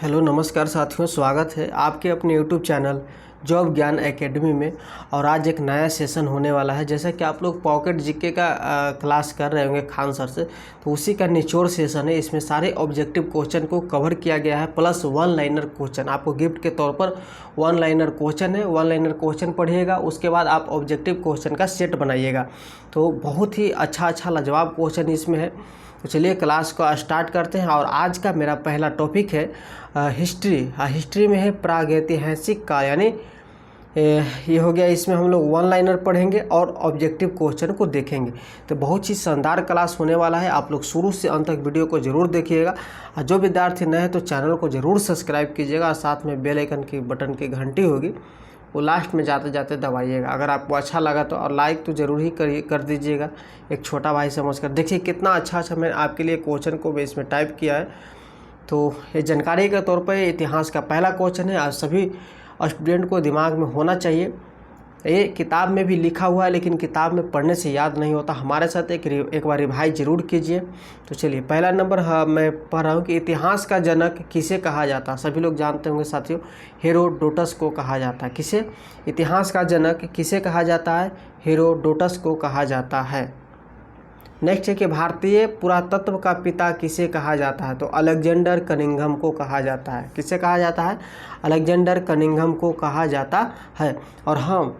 Hello नमस्कार साथियों, स्वागत है आपके अपने यूट्यूब चैनल जॉब ज्ञान एकेडमी में। और आज एक नया सेशन होने वाला है। जैसा कि आप लोग पॉकेट जीके का क्लास कर रहे होंगे खान सर से, तो उसी का निचोड़ सेशन है। इसमें सारे ऑब्जेक्टिव क्वेश्चन को कवर किया गया है, प्लस वन लाइनर क्वेश्चन आपको गिफ्ट के तौर पर वन लाइनर क्वेश्चन है। वन लाइनर क्वेश्चन पढ़िएगा, उसके बाद आप ऑब्जेक्टिव क्वेश्चन का सेट बनाइएगा। तो बहुत ही अच्छा लाजवाब क्वेश्चन इसमें है। तो चलिए क्लास को स्टार्ट करते हैं। और आज का मेरा पहला टॉपिक है हिस्ट्री। हिस्ट्री में है प्रागैतिहासिक काल, यानी ये हो गया। इसमें हम लोग वन लाइनर पढ़ेंगे और ऑब्जेक्टिव क्वेश्चन को देखेंगे। तो बहुत ही शानदार क्लास होने वाला है। आप लोग शुरू से अंत तक वीडियो को जरूर देखिएगा। और जो विद्यार्थी नए हैं तो चैनल को जरूर सब्सक्राइब कीजिएगा, और साथ में बेल आइकन की बटन की घंटी होगी वो लास्ट में जाते जाते दबाइएगा। अगर आपको अच्छा लगा तो और लाइक तो ज़रूर ही कर दीजिएगा, एक छोटा भाई समझकर। देखिए कितना अच्छा मैंने आपके लिए क्वेश्चन को भी इसमें टाइप किया है। तो ये जानकारी के तौर पर इतिहास का पहला क्वेश्चन है, और सभी स्टूडेंट को दिमाग में होना चाहिए। ये किताब में भी लिखा हुआ है, लेकिन किताब में पढ़ने से याद नहीं होता। हमारे साथ एक बार रिवाइज जरूर कीजिए। तो चलिए पहला नंबर मैं पढ़ रहा हूँ कि इतिहास का जनक किसे कहा जाता है। सभी लोग जानते होंगे साथियों, हेरोडोटस को कहा जाता है। किसे? इतिहास का जनक किसे कहा जाता है? हेरोडोटस को कहा जाता है। नेक्स्ट है कि भारतीय पुरातत्व का पिता किसे कहा जाता है। तो अलेक्जेंडर कनिंघम को कहा जाता है। किसे कहा जाता है? अलेक्जेंडर कनिंघम को कहा जाता है। और हम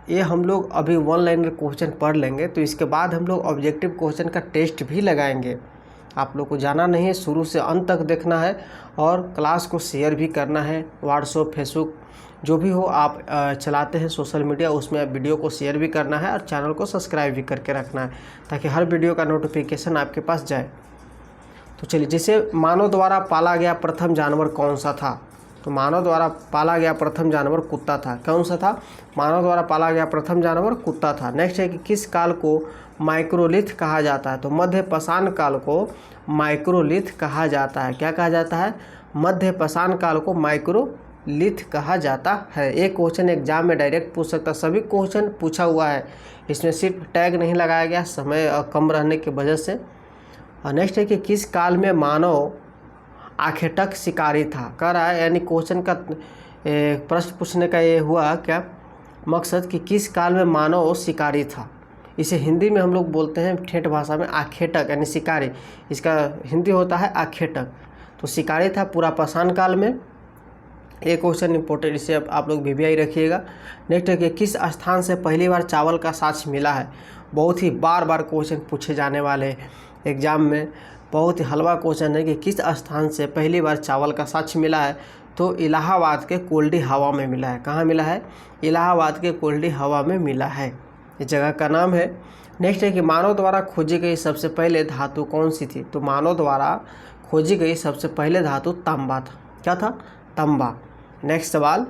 ये हम लोग अभी वन लाइनर क्वेश्चन पढ़ लेंगे, तो इसके बाद हम लोग ऑब्जेक्टिव क्वेश्चन का टेस्ट भी लगाएंगे। आप लोग को जाना नहीं है, शुरू से अंत तक देखना है, और क्लास को शेयर भी करना है। व्हाट्सएप, फेसबुक जो भी हो आप चलाते हैं सोशल मीडिया, उसमें आप वीडियो को शेयर भी करना है और चैनल को सब्सक्राइब भी करके रखना है, ताकि हर वीडियो का नोटिफिकेशन आपके पास जाए। तो चलिए, जैसे मानव द्वारा पाला गया प्रथम जानवर कौन सा था। तो मानव द्वारा पाला गया प्रथम जानवर कुत्ता था। कौन सा था? मानव द्वारा पाला गया प्रथम जानवर कुत्ता था। नेक्स्ट है कि किस काल को माइक्रोलिथ कहा जाता है। तो मध्य पाषाण काल को माइक्रोलिथ कहा जाता है। क्या कहा जाता है? मध्य पाषाण काल को माइक्रोलिथ कहा जाता है। एक क्वेश्चन एग्जाम में डायरेक्ट पूछ सकता है, सभी क्वेश्चन पूछा हुआ है। इसमें सिर्फ टैग नहीं लगाया गया समय कम रहने की वजह से। और नेक्स्ट है कि किस काल में मानव आखेटक शिकारी था। कह रहा है, यानी क्वेश्चन का प्रश्न पूछने का ये हुआ क्या मकसद कि किस काल में मानव शिकारी था। इसे हिंदी में हम लोग बोलते हैं ठेठ भाषा में आखेटक, यानी शिकारी। इसका हिंदी होता है आखेटक। तो शिकारी था पूरा पाषाण काल में। एक क्वेश्चन इंपॉर्टेंट, इसे आप लोग वीवीआई रखिएगा। नेक्स्ट है कि किस स्थान से पहली बार चावल का साक्ष्य मिला है। बहुत ही बार क्वेश्चन पूछे जाने वाले एग्जाम में। बहुत ही हलवा क्वेश्चन है कि किस स्थान से पहली बार चावल का साक्ष्य मिला है। तो इलाहाबाद के कोल्डी हवा में मिला है। कहाँ मिला है? इलाहाबाद के कोल्डी हवा में मिला है, इस जगह का नाम है। नेक्स्ट है कि मानव द्वारा खोजी गई सबसे पहले धातु कौन सी थी। तो मानव द्वारा खोजी गई सबसे पहले धातु तांबा था। क्या था? तांबा। नेक्स्ट सवाल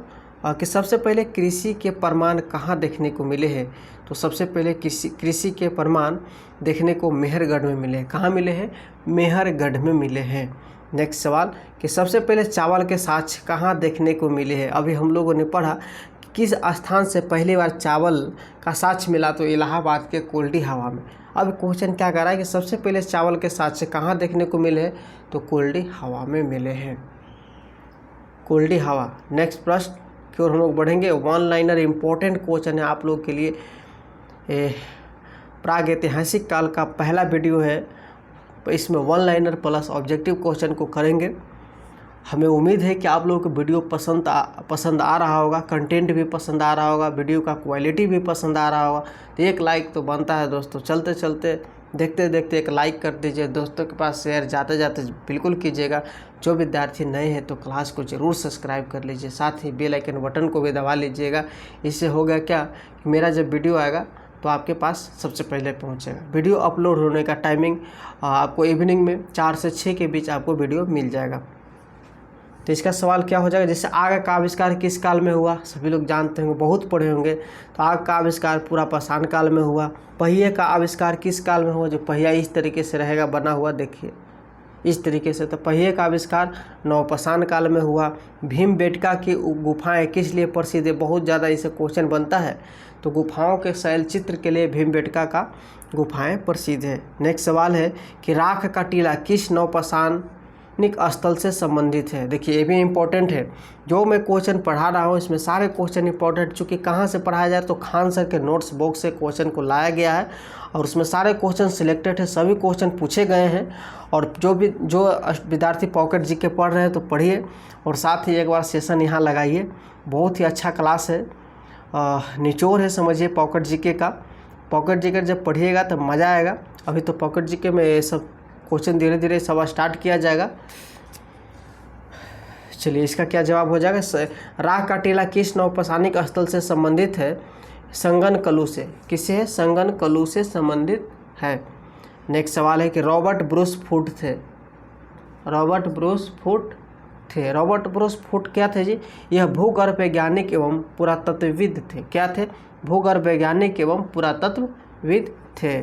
कि सबसे पहले कृषि के प्रमाण कहाँ देखने को मिले हैं। तो सबसे पहले कृषि के प्रमाण देखने को मेहरगढ़ में मिले हैं। कहाँ मिले हैं? मेहरगढ़ में मिले हैं। नेक्स्ट सवाल कि सबसे पहले चावल के साक्ष्य कहाँ देखने को मिले हैं। अभी हम लोगों ने पढ़ा कि किस स्थान से पहली बार चावल का साक्ष्य मिला। तो इलाहाबाद के कोल्डी हवा में। अब क्वेश्चन क्या कर रहा है कि सबसे पहले चावल के साक्ष्य कहाँ देखने को मिले हैं। तो कोल्डी हवा में मिले हैं, कोल्डी हवा। नेक्स्ट प्रश्न की ओर हम लोग बढ़ेंगे। वन लाइनर इंपॉर्टेंट क्वेश्चन है आप लोग के लिए। प्रागैतिहासिक काल का पहला वीडियो है, इसमें one liner plus objective question को करेंगे। हमें उम्मीद है कि आप लोगों को वीडियो पसंद आ रहा होगा, कंटेंट भी पसंद आ रहा होगा, वीडियो का क्वालिटी भी पसंद आ रहा होगा। तो एक लाइक तो बनता है दोस्तों। चलते चलते देखते देखते एक लाइक कर दीजिए, दोस्तों के पास शेयर जाते जाते बिल्कुल कीजिएगा। जो विद्यार्थी नए हैं तो क्लास को ज़रूर सब्सक्राइब कर लीजिए, साथ ही बेल आइकन बटन को भी दबा लीजिएगा। इससे होगा क्या कि मेरा जब वीडियो आएगा तो आपके पास सबसे पहले पहुंचेगा। वीडियो अपलोड होने का टाइमिंग आपको इवनिंग में 4 से 6 के बीच आपको वीडियो मिल जाएगा। तो इसका सवाल क्या हो जाएगा, जैसे आग का आविष्कार किस काल में हुआ। सभी लोग जानते होंगे, बहुत पढ़े होंगे। तो आग का आविष्कार पूरा पाषाण काल में हुआ। पहिए का आविष्कार किस काल में हुआ। जो पहिया इस तरीके से रहेगा बना हुआ, देखिए इस तरीके से। तो पहिए का आविष्कार नवपाषाण काल में हुआ। भीमबेटका की गुफाएं किस लिए प्रसिद्ध है। बहुत ज़्यादा इसे क्वेश्चन बनता है। तो गुफाओं के शैल चित्र के लिए भीमबेटका का गुफाएं प्रसिद्ध है। नेक्स्ट सवाल है कि राख का टीला किस नवपाषाण निक स्थल से संबंधित है। देखिए ये भी इम्पोर्टेंट है, जो मैं क्वेश्चन पढ़ा रहा हूँ इसमें सारे क्वेश्चन इंपॉर्टेंट, चूँकि कहाँ से पढ़ाया जाए तो खान सर के नोट्स बॉक्स से क्वेश्चन को लाया गया है और उसमें सारे क्वेश्चन सिलेक्टेड है, सभी क्वेश्चन पूछे गए हैं। और जो विद्यार्थी पॉकेट जीके पढ़ रहे हैं तो पढ़िए और साथ ही एक बार सेशन यहाँ लगाइए। बहुत ही अच्छा क्लास है, निचोड़ है समझिए पॉकेट जीके का। पॉकेट जीके जब पढ़िएगा तब मज़ा आएगा। अभी तो पॉकेट जीके में ये सब क्वेश्चन धीरे धीरे सब स्टार्ट किया जाएगा। चलिए इसका क्या जवाब हो जाएगा। राह का टीला किस नौपसानिक स्थल से संबंधित है? संगनकलू से। किससे है? संगनकलू से संबंधित है। नेक्स्ट सवाल है कि रॉबर्ट ब्रूस फूट थे। रॉबर्ट ब्रूस फूट थे। रॉबर्ट ब्रूस फूट क्या थे जी? यह भूगर्भ वैज्ञानिक एवं पुरातत्वविद थे। क्या थे? भूगर्भ वैज्ञानिक एवं पुरातत्वविद थे।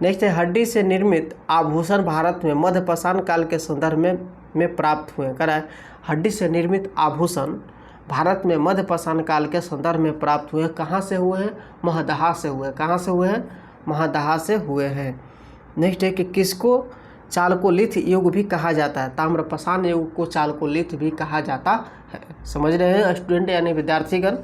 नेक्स्ट है हड्डी से निर्मित आभूषण भारत में मध्यपाषाण काल के संदर्भ में प्राप्त हुए। कह रहा है हड्डी से निर्मित आभूषण भारत में मध्यपाषाण काल के संदर्भ में प्राप्त हुए। कहाँ से हुए हैं? महदहा से हुए। कहाँ से हुए हैं? महदहा से हुए हैं। नेक्स्ट है कि किसको चालकोलिथ युग भी कहा जाता है? ताम्रपाषाण युग को चालकोलिथ भी कहा जाता है। समझ रहे हैं स्टूडेंट यानी विद्यार्थीगण?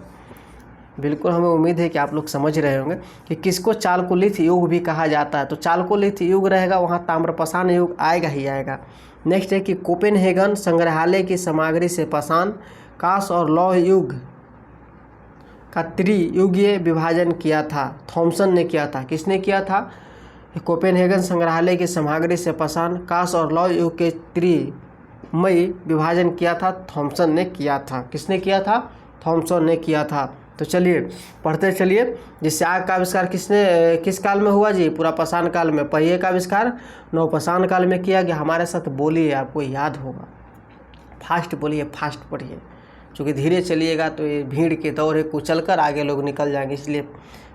बिल्कुल हमें उम्मीद है कि आप लोग समझ रहे होंगे कि किसको चालकोलिथ युग भी कहा जाता है। तो चालकोलिथ युग रहेगा, वहाँ ताम्रपाषाण युग आएगा ही आएगा। नेक्स्ट है कि कोपेनहेगन संग्रहालय की सामग्री से पाषाण, कांस और लौह युग का त्रियुगीय विभाजन किया था। थॉमसन ने किया था। किसने किया था? कोपेनहेगन संग्रहालय की सामग्री से पाषाण, कांस और लौह युग के त्रिमय विभाजन किया था। थॉमसन ने किया था। किसने किया था? थॉमसन ने किया था। तो चलिए पढ़ते चलिए। जिससे आग का आविष्कार किस काल में हुआ जी? पुरापाषाण काल में। पहिए का आविष्कार नवपाषाण काल में किया गया। हमारे साथ बोलिए, आपको याद होगा। फास्ट बोलिए, फास्ट पढ़िए, क्योंकि धीरे चलिएगा तो ये भीड़ के दौर है, कुचल कर आगे लोग निकल जाएंगे। इसलिए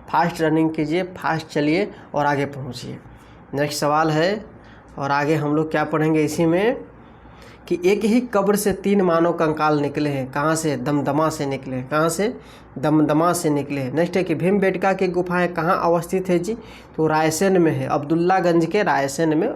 फास्ट रनिंग कीजिए, फास्ट चलिए और आगे पहुँचिए। नेक्स्ट सवाल है और आगे हम लोग क्या पढ़ेंगे इसी में कि एक ही कब्र से 3 मानव कंकाल निकले हैं। कहाँ से? दमदमा से निकले हैं। कहाँ से? दमदमा से निकले हैं। नेक्स्ट है कि भीमबेटका की गुफाएं कहाँ अवस्थित है जी? तो रायसेन में है, अब्दुल्लागंज के रायसेन में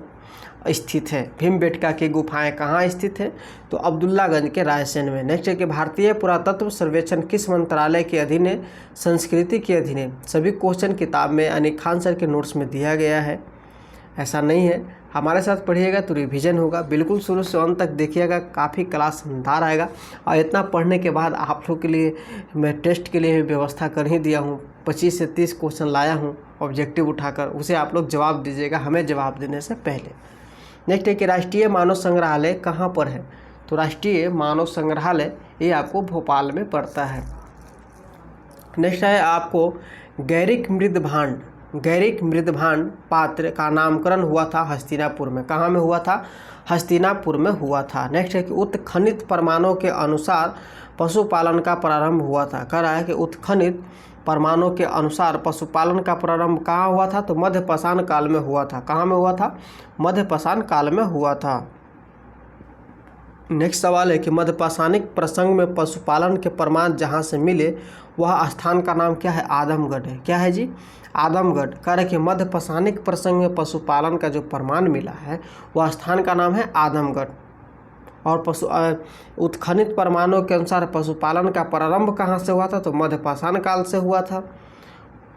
स्थित है। भीमबेटका की गुफाएं कहाँ स्थित है? तो अब्दुल्लागंज के रायसेन में। नेक्स्ट है कि भारतीय पुरातत्व सर्वेक्षण किस मंत्रालय के अधीन है? संस्कृति के अधीन है। सभी क्वेश्चन किताब में यानी खान सर के नोट्स में दिया गया है, ऐसा नहीं है। हमारे साथ पढ़िएगा तो रिवीजन होगा। बिल्कुल शुरू से अंत तक देखिएगा, काफ़ी क्लास शानदार आएगा। और इतना पढ़ने के बाद आप लोग के लिए मैं टेस्ट के लिए व्यवस्था कर ही दिया हूँ। 25 से 30 क्वेश्चन लाया हूँ ऑब्जेक्टिव उठाकर, उसे आप लोग जवाब दीजिएगा हमें जवाब देने से पहले। नेक्स्ट है कि राष्ट्रीय मानव संग्रहालय कहाँ पर है? तो राष्ट्रीय मानव संग्रहालय ये आपको भोपाल में पड़ता है। नेक्स्ट है आपको गैरिक मृदभांड पात्र का नामकरण हुआ था हस्तिनापुर में। कहाँ में हुआ था? हस्तिनापुर में हुआ था। नेक्स्ट है कि उत्खनित प्रमाणों के अनुसार पशुपालन का प्रारंभ हुआ था। कह रहा है कि उत्खनित प्रमाणों के अनुसार पशुपालन का प्रारंभ कहाँ हुआ था? तो मध्यपाषाण काल में हुआ था। कहाँ में हुआ था? मध्यपाषाण काल में हुआ था। नेक्स्ट सवाल है कि मध्यपाषाणिक प्रसंग में पशुपालन के प्रमाण जहाँ से मिले वह स्थान का नाम क्या है? आदमगढ़ है। क्या है जी? आदमगढ़। कह रहे कि मध्यपाषाणिक प्रसंग में पशुपालन का जो प्रमाण मिला है वह स्थान का नाम है आदमगढ़। और उत्खनित प्रमाणों के अनुसार पशुपालन का प्रारंभ कहाँ से हुआ था? तो मध्यपाषाण काल से हुआ था।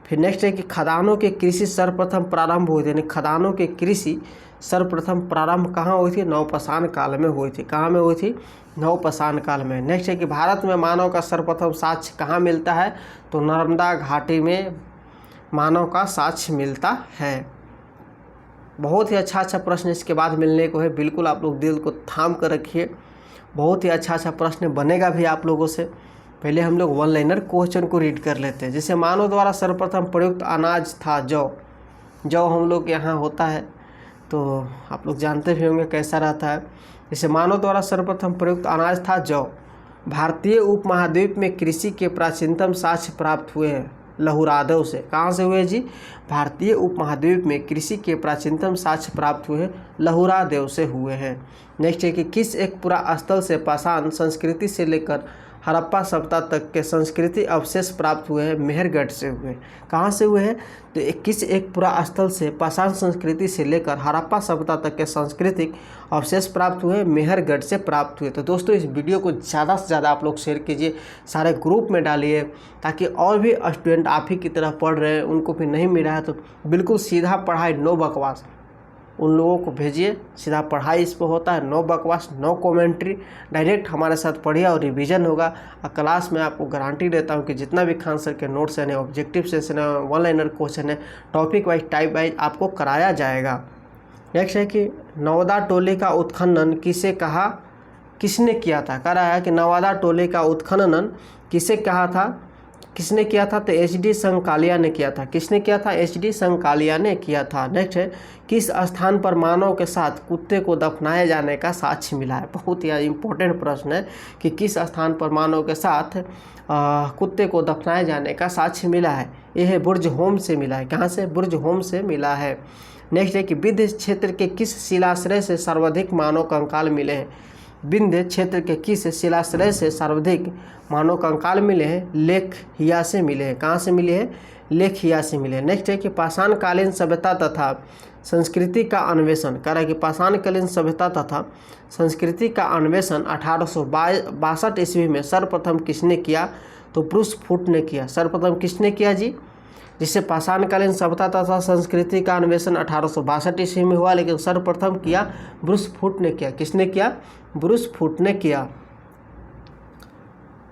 फिर नेक्स्ट है कि खदानों के कृषि सर्वप्रथम प्रारंभ हुई थी, यानी खदानों के कृषि सर्वप्रथम प्रारंभ कहाँ हुई थी? नवपाषाण काल में हुई थी। कहाँ में हुई थी? नवपाषाण काल में। नेक्स्ट है कि भारत में मानव का सर्वप्रथम साक्ष्य कहाँ मिलता है? तो नर्मदा घाटी में मानव का साक्ष्य मिलता है। बहुत ही अच्छा प्रश्न इसके बाद मिलने को है। बिल्कुल आप लोग दिल को थाम कर रखिए, बहुत ही अच्छा प्रश्न बनेगा भी आप लोगों से। पहले हम लोग वन लाइनर क्वेश्चन को रीड कर लेते हैं। जैसे मानव द्वारा सर्वप्रथम प्रयुक्त अनाज था जौ। जौ हम लोग यहाँ होता है तो आप लोग जानते भी होंगे कैसा रहता है। जैसे मानव द्वारा सर्वप्रथम प्रयुक्त अनाज था जौ। भारतीय उपमहाद्वीप में कृषि के प्राचीनतम साक्ष्य प्राप्त हुए हैं लहुरादेव से। कहाँ से हुए जी? भारतीय उपमहाद्वीप में कृषि के प्राचीनतम साक्ष्य प्राप्त हुए लहुरादेव से हुए हैं। नेक्स्ट है कि किस एक पुरा स्थल से पाषाण संस्कृति से लेकर हड़प्पा सभ्यता तक के संस्कृति अवशेष प्राप्त हुए हैं मेहरगढ़ से हुए। कहाँ से हुए हैं? तो एक पूरा स्थल से पाषाण संस्कृति से लेकर हड़प्पा सभ्यता तक के सांस्कृतिक अवशेष प्राप्त हुए मेहरगढ़ से प्राप्त हुए। तो दोस्तों इस वीडियो को ज़्यादा से ज़्यादा आप लोग शेयर कीजिए, सारे ग्रुप में डालिए, ताकि और भी स्टूडेंट आप ही की तरह पढ़ रहे हैं उनको भी नहीं मिल रहा है तो बिल्कुल सीधा पढ़ाई, नो बकवास उन लोगों को भेजिए। सीधा पढ़ाई इस पर होता है, नो बकवास, नो कमेंट्री, डायरेक्ट हमारे साथ पढ़िए और रिवीजन होगा। और क्लास में आपको गारंटी देता हूँ कि जितना भी खान सर के नोट्स हैं, ऑब्जेक्टिव सेशन है, वन लाइनर क्वेश्चन है, टॉपिक वाइज टाइप वाइज आपको कराया जाएगा। नेक्स्ट है कि नवादा टोले का उत्खनन किसने किया था? कह रहा है कि नवादा टोले का उत्खनन किसने किया था? तो HD संकालिया ने किया था। किसने किया था? HD संकालिया ने किया था। नेक्स्ट है किस स्थान पर मानव के साथ कुत्ते को दफनाए जाने का साक्ष्य मिला है? बहुत ही इंपॉर्टेंट प्रश्न है कि किस स्थान पर मानव के साथ कुत्ते को दफनाए जाने का साक्ष्य मिला है? यह है बुर्ज होम से मिला है। कहाँ से? बुर्ज होम से मिला है। नेक्स्ट है कि विंध्य क्षेत्र के किस शिलाश्रय से सर्वाधिक मानव कंकाल मिले हैं? विंध्य क्षेत्र के किस शिलाश्रय से सर्वाधिक मानव कंकाल मिले हैं? लेखहिया से मिले हैं। कहाँ से मिले हैं? लेखहिया से मिले हैं। नेक्स्ट है कि पाषाणकालीन सभ्यता तथा संस्कृति का अन्वेषण, कह रहा है कि पाषाणकालीन सभ्यता तथा संस्कृति का अन्वेषण 1862 ईस्वी में सर्वप्रथम किसने किया? तो ब्रूस फूट ने किया। सर्वप्रथम किसने किया जी? जिससे पाषाणकालीन सभ्यता तथा संस्कृति का अन्वेषण 1862 ईस्वी में हुआ, लेकिन सर्वप्रथम किया ब्रूस फूट ने किया। किसने किया? ब्रूस फूट ने किया।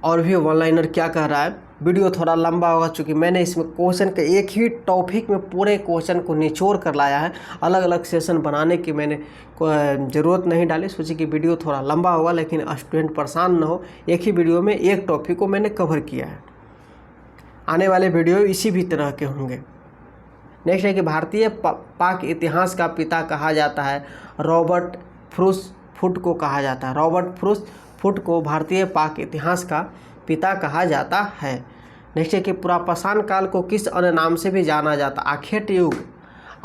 और भी वन लाइनर क्या कह रहा है? वीडियो थोड़ा लंबा होगा चूँकि मैंने इसमें क्वेश्चन के एक ही टॉपिक में पूरे क्वेश्चन को निचोड़ कर लाया है, अलग अलग सेशन बनाने की मैंने ज़रूरत नहीं डाली। सोची कि वीडियो थोड़ा लंबा होगा लेकिन स्टूडेंट परेशान न हो, एक ही वीडियो में एक टॉपिक को मैंने कवर किया है। आने वाले वीडियो इसी भी तरह के होंगे। नेक्स्ट है कि भारतीय पाक इतिहास का पिता कहा जाता है? रॉबर्ट फ्रूस फुट को कहा जाता है। रॉबर्ट फ्रूस फुट को भारतीय पाक इतिहास का पिता कहा जाता है। नेक्स्ट है कि पुरापाषाण काल को किस अन्य नाम से भी जाना जाता? आखेट युग।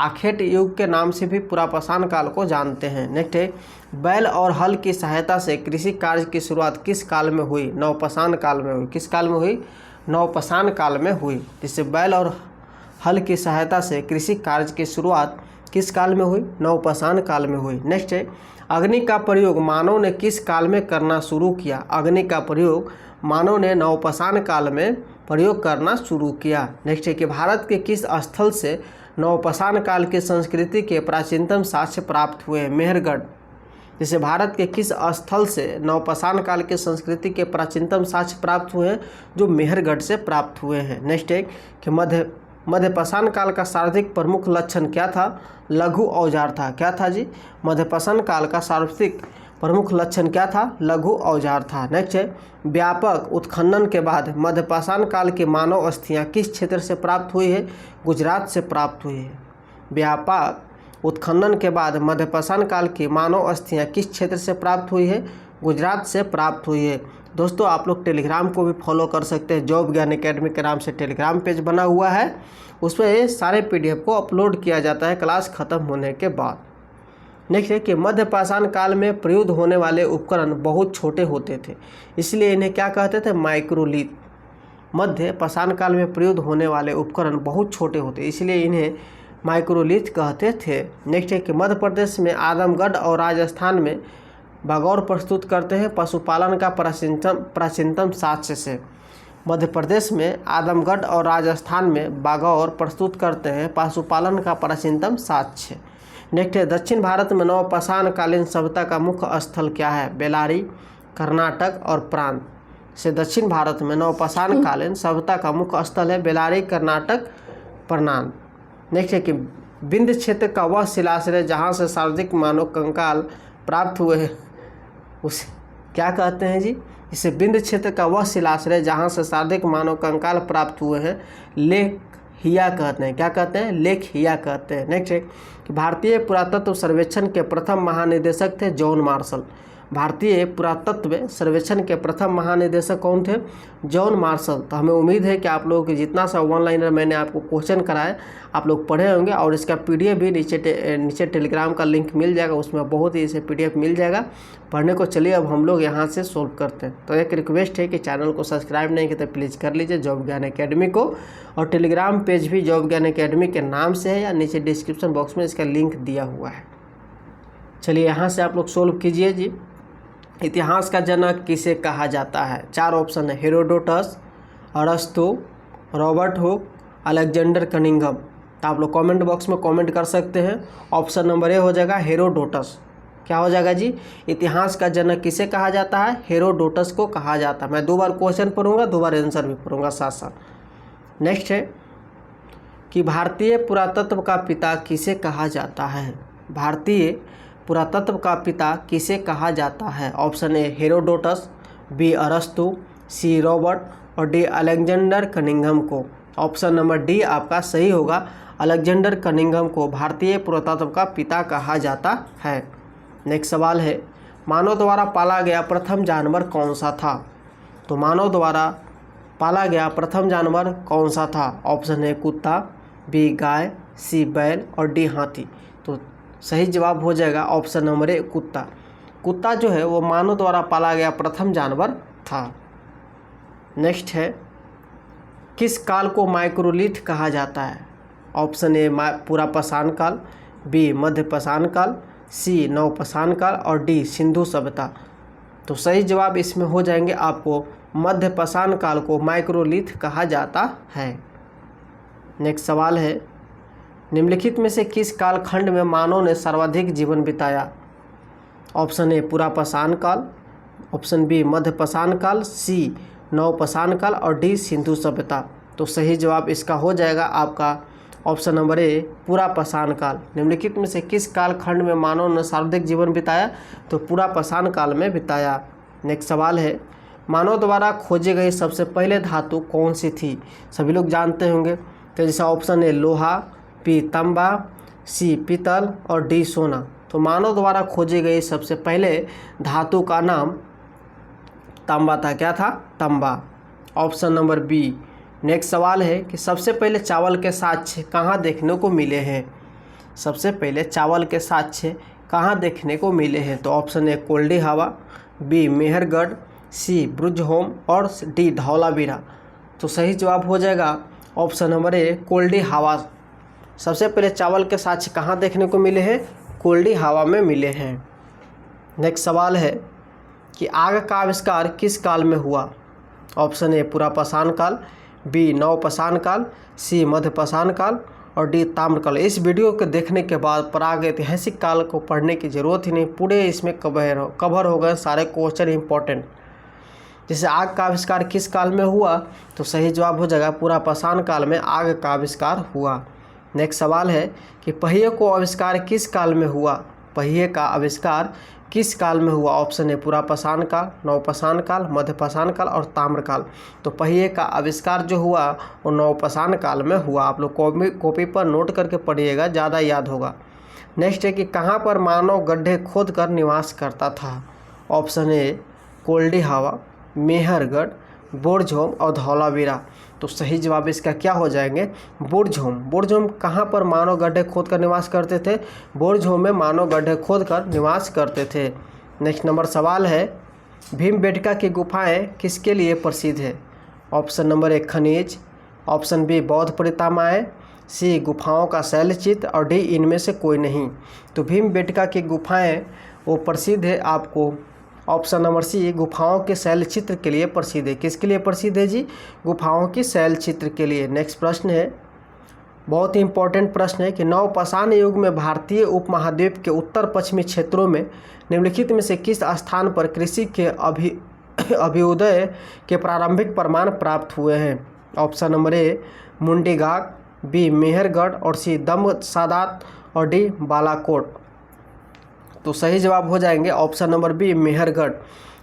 आखेट युग के नाम से भी पुरापाषाण काल को जानते हैं। नेक्स्ट है बैल और हल की सहायता से कृषि कार्य की शुरुआत किस काल में हुई? नवपाषाण काल में हुई। किस काल में हुई? नवपाषाण काल में हुई। जिससे बैल और हल की सहायता से कृषि कार्य की शुरुआत किस काल में हुई? नवपाषाण काल में हुई। नेक्स्ट है अग्नि का प्रयोग मानव ने किस काल में करना शुरू किया? अग्नि का प्रयोग मानव ने नवपाषाण काल में प्रयोग करना शुरू किया। नेक्स्ट है कि भारत के किस स्थल से नवपाषाण काल की संस्कृति के प्राचीनतम साक्ष्य प्राप्त हुए? मेहरगढ़। जैसे भारत के किस स्थल से नवपाषाण काल की संस्कृति के प्राचीनतम साक्ष्य प्राप्त हुए हैं? जो मेहरगढ़ से प्राप्त हुए हैं। नेक्स्ट है कि मध्यपाषाण काल का सर्वाधिक प्रमुख लक्षण क्या था? लघु औजार था। क्या था जी? मध्यपाषाण काल का सर्वाधिक प्रमुख लक्षण क्या था? लघु औजार था। नेक्स्ट है व्यापक उत्खनन के बाद मध्यपाषाण काल की मानव अस्थियां किस क्षेत्र से प्राप्त हुई है? गुजरात से प्राप्त हुई है। व्यापक उत्खनन के बाद मध्यपाषाण काल की मानव अस्थियां किस क्षेत्र से प्राप्त हुई है? गुजरात से प्राप्त हुई है। दोस्तों आप लोग टेलीग्राम को भी फॉलो कर सकते हैं। जॉब ज्ञान एकेडमी के नाम से टेलीग्राम पेज बना हुआ है, उसमें सारे PDF को अपलोड किया जाता है क्लास ख़त्म होने के बाद। नेक्स्ट है कि मध्यपाषाण काल में प्रयुक्त होने वाले उपकरण बहुत छोटे होते थे, इसलिए इन्हें क्या कहते थे? माइक्रोलिथ। मध्यपाषाण काल में प्रयुक्त होने वाले उपकरण बहुत छोटे होते, इसलिए इन्हें माइक्रोलिथ कहते थे। नेक्स्ट है कि मध्य प्रदेश में आजमगढ़ और राजस्थान में बागौर प्रस्तुत करते हैं पशुपालन का प्राचीनतम साक्ष्य से। मध्य प्रदेश में आजमगढ़ और राजस्थान में बागौर प्रस्तुत करते हैं पशुपालन का प्राचीनतम साक्ष्य। नेक्स्ट है दक्षिण भारत में नवपाषाण कालीन सभ्यता का मुख्य स्थल क्या है? बेलारी, कर्नाटक और प्रांत। से दक्षिण भारत में नवपाषाण कालीन सभ्यता का मुख्य स्थल है बेलारी, कर्नाटक, प्रांत। नेक्स्ट है कि विंध्य क्षेत्र का वह शिलाश्रय जहाँ से सर्वाधिक मानव कंकाल प्राप्त हुए हैं उसे क्या कहते हैं जी? इसे विंध्य क्षेत्र का वह शिलाश्रय जहाँ से सर्वाधिक मानव कंकाल प्राप्त हुए हैं लेखहिया कहते हैं। क्या कहते हैं? लेखहिया कहते हैं। नेक्स्ट है कि भारतीय पुरातत्व सर्वेक्षण के प्रथम महानिदेशक थे जॉन मार्शल। भारतीय पुरातत्व सर्वेक्षण के प्रथम महानिदेशक कौन थे? John Marshall. तो हमें उम्मीद है कि आप लोगों के जितना सा वन लाइनर मैंने आपको क्वेश्चन कराया आप लोग पढ़े होंगे, और इसका पीडीएफ भी नीचे टेलीग्राम का लिंक मिल जाएगा, उसमें बहुत ही इसे पीडीएफ मिल जाएगा पढ़ने को। चलिए अब हम लोग यहाँ से सोल्व करते हैं। तो एक रिक्वेस्ट है कि चैनल को सब्सक्राइब नहीं किया तो प्लीज़ कर लीजिए जॉब ज्ञान एकेडमी को, और टेलीग्राम पेज भी जॉब ज्ञान एकेडमी के नाम से है या नीचे डिस्क्रिप्शन बॉक्स में इसका लिंक दिया हुआ है। चलिए यहाँ से आप लोग सोल्व कीजिए जी। इतिहास का जनक किसे कहा जाता है? 4 ऑप्शन है, हेरोडोटस, अरस्तु, रॉबर्ट हुक, अलेक्जेंडर कनिंघम। तो आप लोग कमेंट बॉक्स में कमेंट कर सकते हैं। ऑप्शन नंबर ए हो जाएगा हेरोडोटस। क्या हो जाएगा जी? इतिहास का जनक किसे कहा जाता है? हेरोडोटस को कहा जाता है। मैं 2 बार क्वेश्चन पढ़ूंगा, 2 बार आंसर भी पढ़ूंगा साथ साथ। नेक्स्ट है कि भारतीय पुरातत्व का पिता किसे कहा जाता है? भारतीय पुरातत्व का पिता किसे कहा जाता है? ऑप्शन ए हेरोडोटस, बी अरस्तु, सी रॉबर्ट और डी अलेक्जेंडर कनिंघम को। ऑप्शन नंबर डी आपका सही होगा। अलेक्जेंडर कनिंघम को भारतीय पुरातत्व का पिता कहा जाता है। नेक्स्ट सवाल है, मानव द्वारा पाला गया प्रथम जानवर कौन सा था? तो मानव द्वारा पाला गया प्रथम जानवर कौन सा था? ऑप्शन ए कुत्ता, बी गाय, सी बैल और डी हाथी। तो सही जवाब हो जाएगा ऑप्शन नंबर ए कुत्ता। कुत्ता जो है वो मानव द्वारा पाला गया प्रथम जानवर था। नेक्स्ट है, किस काल को माइक्रोलिथ कहा जाता है? ऑप्शन ए पुरापाषाण काल, बी मध्यपाषाण काल, सी नवपाषाण काल और डी सिंधु सभ्यता। तो सही जवाब इसमें हो जाएंगे आपको मध्यपाषाण काल को माइक्रोलिथ कहा जाता है। नेक्स्ट सवाल है, निम्नलिखित में से किस कालखंड में मानव ने सर्वाधिक जीवन बिताया? ऑप्शन ए पुरापाषाण काल, ऑप्शन बी मध्यपाषाण काल, सी नवपाषाण काल और डी सिंधु सभ्यता। तो सही जवाब इसका हो जाएगा आपका ऑप्शन नंबर ए पुरापाषाण काल। निम्नलिखित में से किस कालखंड में मानव ने सर्वाधिक जीवन बिताया? तो पुरापाषाण काल में बिताया। नेक्स्ट सवाल है, मानव द्वारा खोजे गए सबसे पहले धातु कौन सी थी? सभी लोग जानते होंगे। तो जैसा ऑप्शन ए लोहा, बी तांबा, सी पीतल और डी सोना। तो मानव द्वारा खोजे गए सबसे पहले धातु का नाम तांबा था। क्या था? तांबा। Option number B. नेक्स्ट सवाल है कि सबसे पहले चावल के साक्ष्य कहाँ देखने को मिले हैं? सबसे पहले चावल के साक्ष्य कहाँ देखने को मिले हैं? तो ऑप्शन ए कोल्डी हवा, बी मेहरगढ़, सी ब्रुजहोम और डी धौलावीरा। तो सही जवाब हो जाएगा ऑप्शन नंबर ए कोल्डी हवा। सबसे पहले चावल के साक्ष्य कहाँ देखने को मिले हैं? कोल्डी हवा में मिले हैं। नेक्स्ट सवाल है कि आग का आविष्कार किस काल में हुआ? ऑप्शन ए पुरापाषाण काल, बी नवपाषाण काल, सी मध्यपाषाण काल और डी ताम्रकाल। इस वीडियो को देखने के बाद प्रागैतिहासिक काल को पढ़ने की ज़रूरत ही नहीं, पूरे इसमें कवर हो गए सारे क्वेश्चन इंपॉर्टेंट। जैसे आग का आविष्कार किस काल में हुआ? तो सही जवाब हो जाएगा पुरापाषाण काल में आग का आविष्कार हुआ। नेक्स्ट सवाल है कि पहिए को आविष्कार किस काल में हुआ? पहिए का आविष्कार किस काल में हुआ? ऑप्शन ए पुरापाषाण काल, नवपाषाण काल, मध्यपाषाण काल और ताम्रकाल। तो पहिए का आविष्कार जो हुआ वो नवपाषाण काल में हुआ। आप लोग कॉपी पर नोट करके पढ़िएगा, ज़्यादा याद होगा। नेक्स्ट है कि कहाँ पर मानव गड्ढे खोद कर निवास करता था? ऑप्शन ए कोल्डी हवा, मेहरगढ़, बुर्जहोम और धौलावीरा। तो सही जवाब इसका क्या हो जाएंगे? बुर्जहोम। बुर्जहोम कहाँ पर मानव गड्ढे खोद कर निवास करते थे? बुर्जहोम में मानव गड्ढे खोद कर निवास करते थे। नेक्स्ट नंबर सवाल है, भीमबेटका की गुफाएं किसके लिए प्रसिद्ध है? ऑप्शन नंबर ए खनिज, ऑप्शन बी बौद्ध प्रतिमाएं, सी गुफाओं का शैलचित्र और डी इनमें से कोई नहीं। तो भीमबेटका की गुफाएं वो प्रसिद्ध है आपको ऑप्शन नंबर सी गुफाओं के शैलचित्र के लिए प्रसिद्ध है। किसके लिए प्रसिद्ध है जी? गुफाओं की शैलचित्र के लिए। नेक्स्ट प्रश्न है, बहुत ही इंपॉर्टेंट प्रश्न है कि नवपाषाण युग में भारतीय उपमहाद्वीप के उत्तर पश्चिमी क्षेत्रों में निम्नलिखित में से किस स्थान पर कृषि के अभ्युदय के प्रारंभिक प्रमाण प्राप्त हुए हैं? Option number A Mundigak, B Mehrgarh और सी दमसादात और डी बालाकोट। तो सही जवाब हो जाएंगे ऑप्शन नंबर बी मेहरगढ़।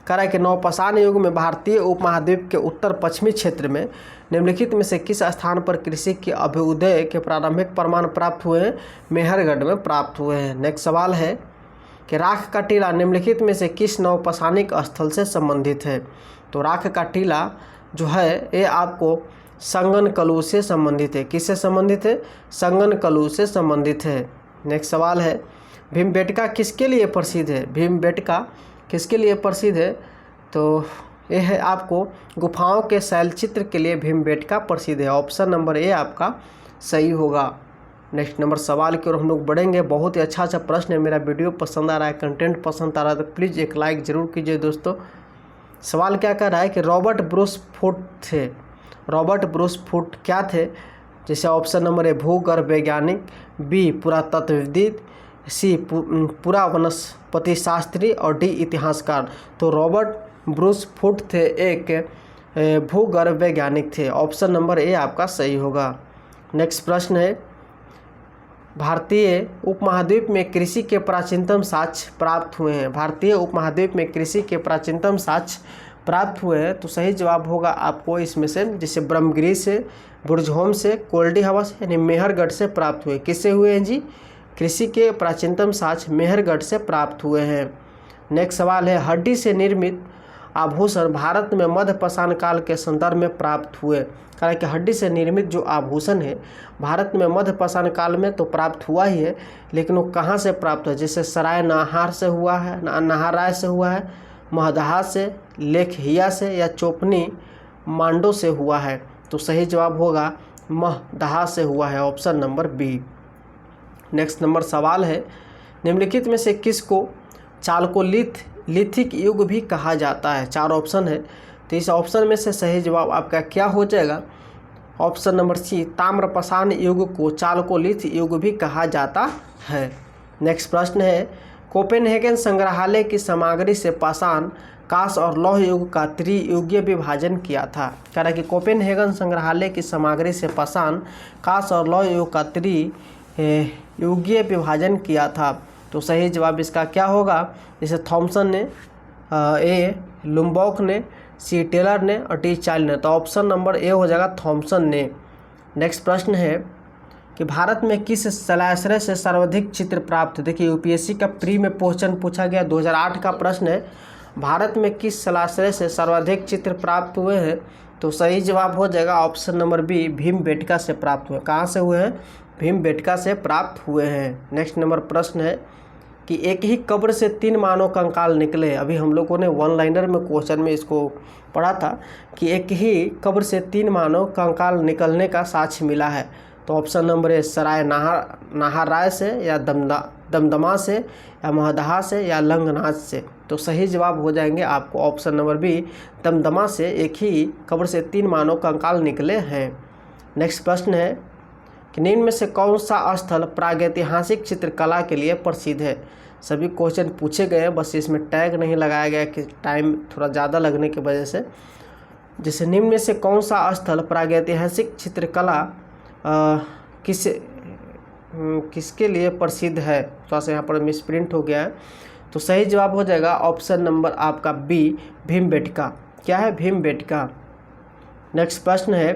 कह रहा है कि नवपाषाण युग में भारतीय उपमहाद्वीप के उत्तर पश्चिमी क्षेत्र में निम्नलिखित में से किस स्थान पर कृषि के अभ्युदय के प्रारंभिक प्रमाण प्राप्त हुए हैं? मेहरगढ़ में प्राप्त हुए हैं। नेक्स्ट सवाल है कि राख का टीला निम्नलिखित में से किस नवपाषाणिक स्थल से संबंधित है? तो राख का टीला जो है ये आपको संगनकलू से संबंधित है। किससे संबंधित है? संगनकलू से संबंधित है। नेक्स्ट सवाल है भीमबेटका किसके लिए प्रसिद्ध है? भीमबेटका किसके लिए प्रसिद्ध है? तो यह है आपको गुफाओं के शैलचित्र के लिए भीमबेटका प्रसिद्ध है। ऑप्शन नंबर ए आपका सही होगा। नेक्स्ट नंबर सवाल की ओर हम लोग बढ़ेंगे। बहुत ही अच्छा प्रश्न है। मेरा वीडियो पसंद आ रहा है, कंटेंट पसंद आ रहा है तो प्लीज़ एक लाइक ज़रूर कीजिए दोस्तों। सवाल क्या कर रहा है कि रॉबर्ट ब्रूस फुट थे। रॉबर्ट ब्रूस फुट क्या थे? जैसे ऑप्शन नंबर ए भूगर्भ वैज्ञानिक, बी पुरातत्वविद, सी पुरा वनस्पति शास्त्री और डी इतिहासकार। तो रॉबर्ट ब्रूस फुट थे एक भूगर्भ वैज्ञानिक थे। ऑप्शन नंबर ए आपका सही होगा। नेक्स्ट प्रश्न है भारतीय उपमहाद्वीप में कृषि के प्राचीनतम साक्ष्य प्राप्त हुए हैं। भारतीय उपमहाद्वीप में कृषि के प्राचीनतम साक्ष्य प्राप्त हुए हैं। तो सही जवाब होगा आपको इसमें से जैसे ब्रह्मगिरी से, बुर्जहोम से, कोल्डी हवा से यानी मेहरगढ़ से प्राप्त हुए। किससे हुए हैं जी? कृषि के प्राचीनतम साक्ष्य मेहरगढ़ से प्राप्त हुए हैं। नेक्स्ट सवाल है हड्डी से निर्मित आभूषण भारत में मध्यपाषाण काल के संदर्भ में प्राप्त हुए। कारण कि हड्डी से निर्मित जो आभूषण है भारत में मध्यपाषाण काल में तो प्राप्त हुआ ही है, लेकिन वो कहाँ से प्राप्त है? जैसे सराय नाहार से हुआ है, नाहराय से हुआ है, महदहा से, लेखहिया से या चोपनी मांडो से हुआ है। तो सही जवाब होगा महदहा से हुआ है। Option number B. Next number सवाल है निम्नलिखित में से किसको चालकोलिथिक युग भी कहा जाता है? 4 ऑप्शन है तो इस ऑप्शन में से सही जवाब आपका क्या हो जाएगा? ऑप्शन नंबर सी ताम्रपाषाण युग को चालकोलिथ युग भी कहा जाता है। नेक्स्ट प्रश्न है कोपेनहेगन संग्रहालय की सामग्री से पाषाण, कांस्य और लौह युग का त्रियुगीय विभाजन किया था। कह रहा है कि कोपेनहेगन संग्रहालय की सामग्री से पाषाण, कांस्य और लौह युग का त्रियुगीय विभाजन किया था। तो सही जवाब इसका क्या होगा? जैसे थॉमसन ने, ए लुम्बॉक ने, सी टेलर ने और डी चार्ल्स ने। तो ऑप्शन नंबर ए हो जाएगा थॉमसन ने। नेक्स्ट प्रश्न है कि भारत में किस शैलाश्रय से सर्वाधिक चित्र प्राप्त? देखिए यूपीएससी का प्री में क्वेश्चन पूछा गया, 2008 का प्रश्न है। भारत में किस शैलाश्रय से सर्वाधिक चित्र प्राप्त हुए हैं? तो सही जवाब हो जाएगा ऑप्शन नंबर बी भीमबेटका से प्राप्त हुए। कहाँ से हुए हैं? भीमबेटका से प्राप्त हुए हैं। नेक्स्ट नंबर प्रश्न है कि एक ही कब्र से 3 मानव कंकाल निकले। अभी हम लोगों ने वन लाइनर में क्वेश्चन में इसको पढ़ा था कि एक ही कब्र से 3 मानव कंकाल निकलने का साक्ष्य मिला है। तो ऑप्शन नंबर ए सराय नाहराय से या दमदमा से या महदहा से या लंगनाच से। तो सही जवाब हो जाएंगे आपको ऑप्शन नंबर बी दमदमा से एक ही कब्र से 3 मानव कंकाल निकले हैं। नेक्स्ट प्रश्न है कि निम्न में से कौन सा स्थल प्रागैतिहासिक चित्रकला के लिए प्रसिद्ध है? सभी क्वेश्चन पूछे गए हैं, बस इसमें टैग नहीं लगाया गया कि टाइम थोड़ा ज़्यादा लगने की वजह से। जैसे निम्न में से कौन सा स्थल प्रागैतिहासिक चित्रकला किसके लिए प्रसिद्ध है? थोड़ा सा यहाँ पर मिसप्रिंट हो गया है। तो सही जवाब हो जाएगा ऑप्शन नंबर आपका बी भीमबेटका। क्या है? भीमबेटका। नेक्स्ट प्रश्न है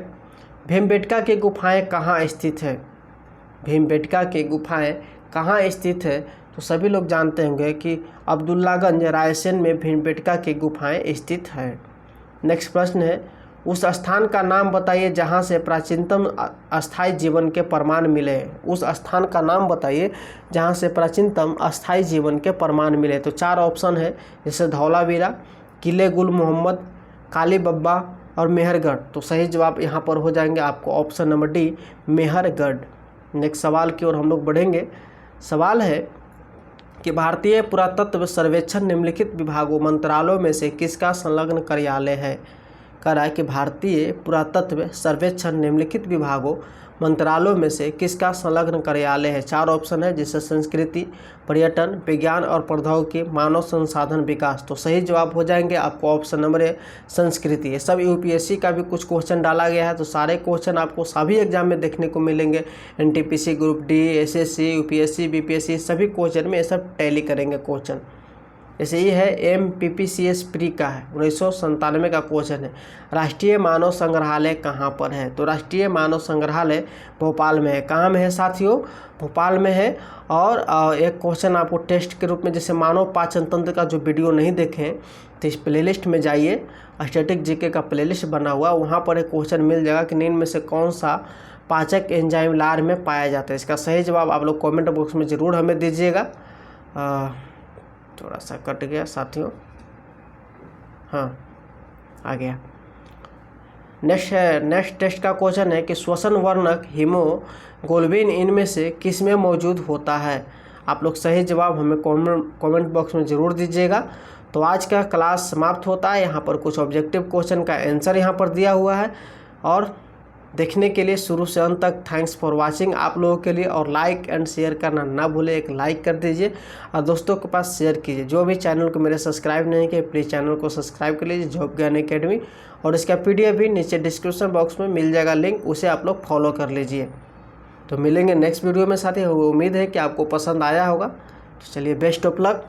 भीमबेटका की गुफाएं कहाँ स्थित है? भीमबेटका की गुफाएं कहाँ स्थित है? तो सभी लोग जानते होंगे कि अब्दुल्लागंज रायसेन में भीमबेटका की गुफाएं स्थित है। नेक्स्ट प्रश्न है उस स्थान का नाम बताइए जहाँ से प्राचीनतम अस्थायी जीवन के प्रमाण मिले। उस स्थान का नाम बताइए जहाँ से प्राचीनतम अस्थायी जीवन के प्रमाण मिले। तो 4 ऑप्शन है जैसे धौलावीरा, किले गुल मोहम्मद, काली बब्बा और मेहरगढ़। तो सही जवाब यहाँ पर हो जाएंगे आपको option number D Mehrgarh. Next सवाल की ओर हम लोग बढ़ेंगे। सवाल है कि भारतीय पुरातत्व सर्वेक्षण निम्नलिखित विभागों मंत्रालयों में से किसका संलग्न कार्यालय है? कह रहा है कि भारतीय पुरातत्व सर्वेक्षण निम्नलिखित विभागों मंत्रालयों में से किसका संलग्न कार्यालय है? 4 ऑप्शन है जैसे संस्कृति, पर्यटन, विज्ञान और प्रौद्योगिकी, मानव संसाधन विकास। तो सही जवाब हो जाएंगे आपको ऑप्शन नंबर ए संस्कृति। ये सब यूपीएससी का भी कुछ क्वेश्चन डाला गया है, तो सारे क्वेश्चन आपको सभी एग्जाम में देखने को मिलेंगे। NTPC, group D, SSC, UPSC, BPSC सभी क्वेश्चन में ये सब टैली करेंगे क्वेश्चन। जैसे ये है MPPCS प्री का है, 1997 का क्वेश्चन है। राष्ट्रीय मानव संग्रहालय कहाँ पर है? तो राष्ट्रीय मानव संग्रहालय भोपाल में है। कहाँ में है साथियों? भोपाल में है। और एक क्वेश्चन आपको टेस्ट के रूप में, जैसे मानव पाचन तंत्र का जो वीडियो नहीं देखें तो इस प्लेलिस्ट में जाइए, स्टैटिक जीके का प्लेलिस्ट बना हुआ, वहाँ पर एक क्वेश्चन मिल जाएगा कि निम्न में से कौन सा पाचक एंजाइम लार में पाया जाता है। इसका सही जवाब आप लोग कमेंट बॉक्स में ज़रूर हमें दीजिएगा। थोड़ा सा कट गया साथियों, हाँ आ गया। नेक्स्ट टेस्ट का क्वेश्चन है कि श्वसन वर्णक हीमोग्लोबिन इनमें से किस में मौजूद होता है? आप लोग सही जवाब हमें कमेंट बॉक्स में ज़रूर दीजिएगा। तो आज का क्लास समाप्त होता है। यहाँ पर कुछ ऑब्जेक्टिव क्वेश्चन का आंसर यहाँ पर दिया हुआ है। और देखने के लिए शुरू से अंत तक थैंक्स फॉर वाचिंग आप लोगों के लिए। और लाइक एंड शेयर करना ना भूलें, एक लाइक कर दीजिए और दोस्तों के पास शेयर कीजिए। जो भी चैनल को मेरे सब्सक्राइब नहीं किए प्लीज़ चैनल को सब्सक्राइब कर लीजिए, जॉब ज्ञान एकेडमी। और इसका PDF भी नीचे डिस्क्रिप्शन बॉक्स में मिल जाएगा लिंक, उसे आप लोग फॉलो कर लीजिए। तो मिलेंगे नेक्स्ट वीडियो में साथी। उम्मीद है कि आपको पसंद आया होगा। तो चलिए बेस्ट ऑफ लक।